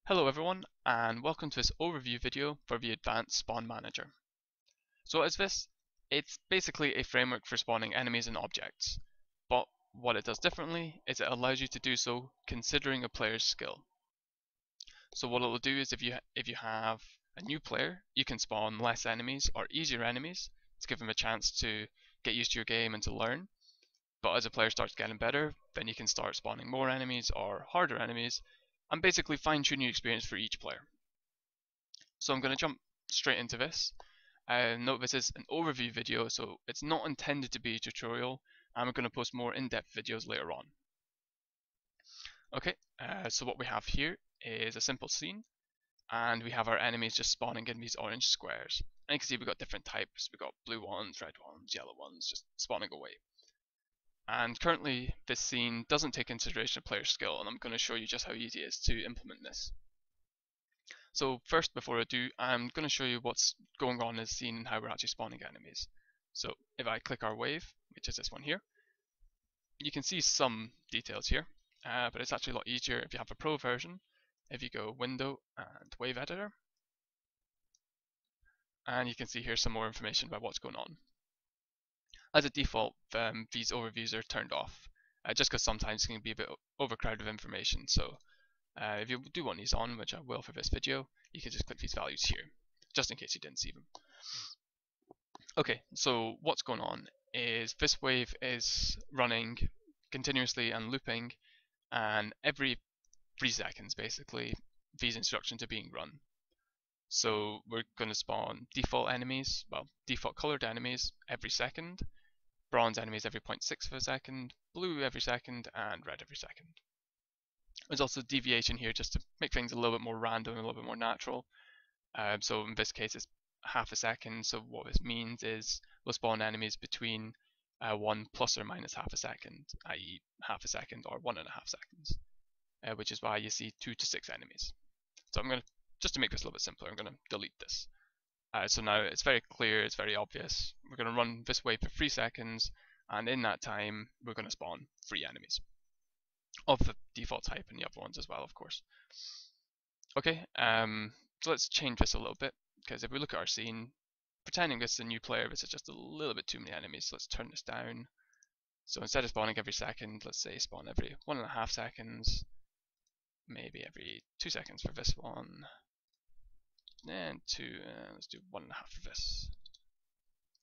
Hello everyone, and welcome to this overview video for the Advanced Spawn Manager. So what is this? It's basically a framework for spawning enemies and objects, but what it does differently is it allows you to do so considering a player's skill. So what it will do is if you have a new player, you can spawn less enemies or easier enemies to give them a chance to get used to your game and to learn. But as a player starts getting better, then you can start spawning more enemies or harder enemies and basically fine-tune your experience for each player. So I'm going to jump straight into this. Note this is an overview video, so it's not intended to be a tutorial. I'm going to post more in-depth videos later on. Okay, so what we have here is a simple scene, and we have our enemies just spawning in these orange squares. And you can see we've got different types. We've got blue ones, red ones, yellow ones, just spawning away. And currently, this scene doesn't take consideration of player skill, and I'm going to show you just how easy it is to implement this. So first, before I do, I'm going to show you what's going on in the scene and how we're actually spawning enemies. So if I click our wave, which is this one here, you can see some details here, but it's actually a lot easier if you have a pro version. If you go Window and Wave Editor, and you can see here some more information about what's going on. As a default, these overviews are turned off, just because sometimes it can be a bit overcrowded with information. So if you do want these on, which I will for this video, you can just click these values here, just in case you didn't see them. Okay, so what's going on is this wave is running continuously and looping, and every 3 seconds basically these instructions are being run. So we're going to spawn default enemies, well, default colored enemies every second, bronze enemies every 0.6 of a second, blue every second, and red every second. There's also deviation here just to make things a little bit more random, a little bit more natural. So in this case it's half a second, so what this means is we'll spawn enemies between 1 plus or minus half a second, i.e. half a second or 1.5 seconds, which is why you see 2 to 6 enemies. So I'm going to, just to make this a little bit simpler, I'm going to delete this. So now it's very clear, it's very obvious. We're going to run this wave for 3 seconds, and in that time we're going to spawn 3 enemies of the default type and the other ones as well, of course. Okay, so let's change this a little bit, because if we look at our scene, pretending this is a new player, this is just a little bit too many enemies. So let's turn this down. So instead of spawning every second, let's say spawn every 1.5 seconds, maybe every 2 seconds for this one, and let's do 1.5 for this.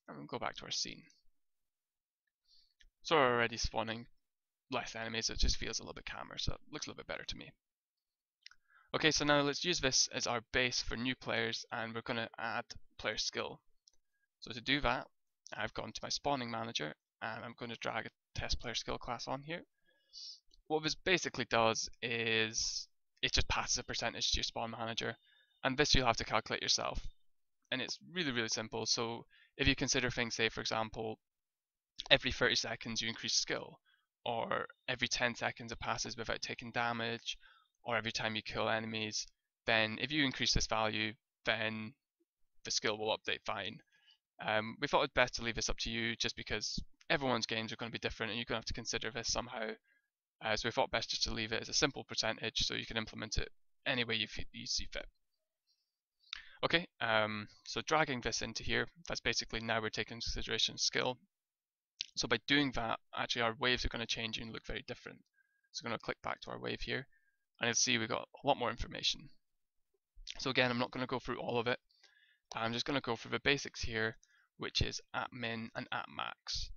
And we'll go back to our scene. So we're already spawning less enemies, so it just feels a little bit calmer, so it looks a little bit better to me. Okay, so now let's use this as our base for new players, and we're going to add player skill. So to do that, I've gone to my spawning manager, and I'm going to drag a test player skill class on here. What this basically does is it just passes a percentage to your spawn manager, and this you'll have to calculate yourself. And it's really, really simple. So if you consider things, say for example, every 30 seconds you increase skill, or every 10 seconds it passes without taking damage, or every time you kill enemies, then if you increase this value, then the skill will update fine. We thought it best to leave this up to you, just because everyone's games are going to be different and you're going to have to consider this somehow. So we thought best just to leave it as a simple percentage so you can implement it any way you see fit. Okay, so dragging this into here, that's basically now we're taking into consideration skill. So by doing that, actually our waves are going to change and look very different. So I'm going to click back to our wave here, and you'll see we've got a lot more information. So again, I'm not going to go through all of it. I'm just going to go through the basics here, which is at min and at max.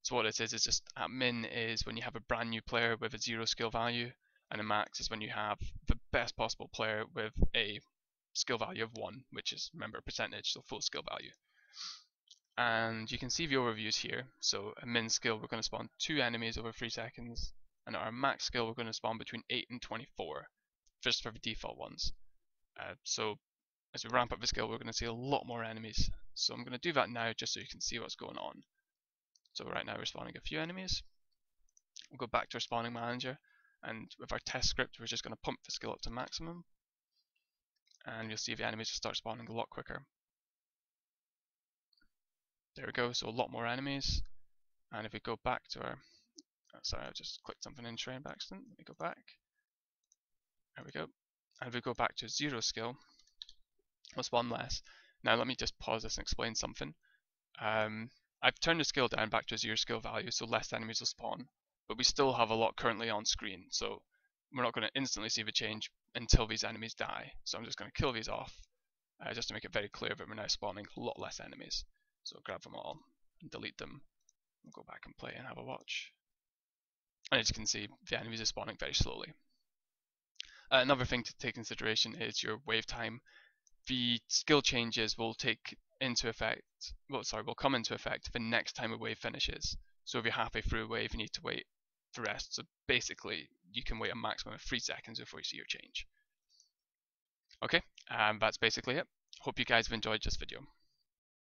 So what it is just at min is when you have a brand new player with a 0 skill value, and a max is when you have the best possible player with a skill value of 1, which is, remember, a percentage, so full skill value. And you can see the overviews here. So at min skill we're going to spawn 2 enemies over 3 seconds, and at our max skill we're going to spawn between 8 and 24, just for the default ones. So as we ramp up the skill we're going to see a lot more enemies. So I'm going to do that now just so you can see what's going on. So right now we're spawning a few enemies. We'll go back to our spawning manager, and with our test script we're just going to pump the skill up to maximum, and you'll see the enemies will start spawning a lot quicker. There we go, so a lot more enemies. And if we go back to our, sorry, I just clicked something in train by accident. Let me go back. There we go. and if we go back to 0 skill, we'll spawn less. Now let me just pause this and explain something. I've turned the skill down back to a 0 skill value, so less enemies will spawn, but we still have a lot currently on screen, so we're not going to instantly see the change until these enemies die. So I'm just going to kill these off, just to make it very clear that we're now spawning a lot less enemies. So grab them all and delete them. We'll go back and play and have a watch. And as you can see, the enemies are spawning very slowly. Another thing to take consideration is your wave time. The skill changes will take into effect, will come into effect the next time a wave finishes. So if you're halfway through a wave, you need to wait the rest. So basically, you can wait a maximum of 3 seconds before you see your change. Okay, that's basically it. Hope you guys have enjoyed this video.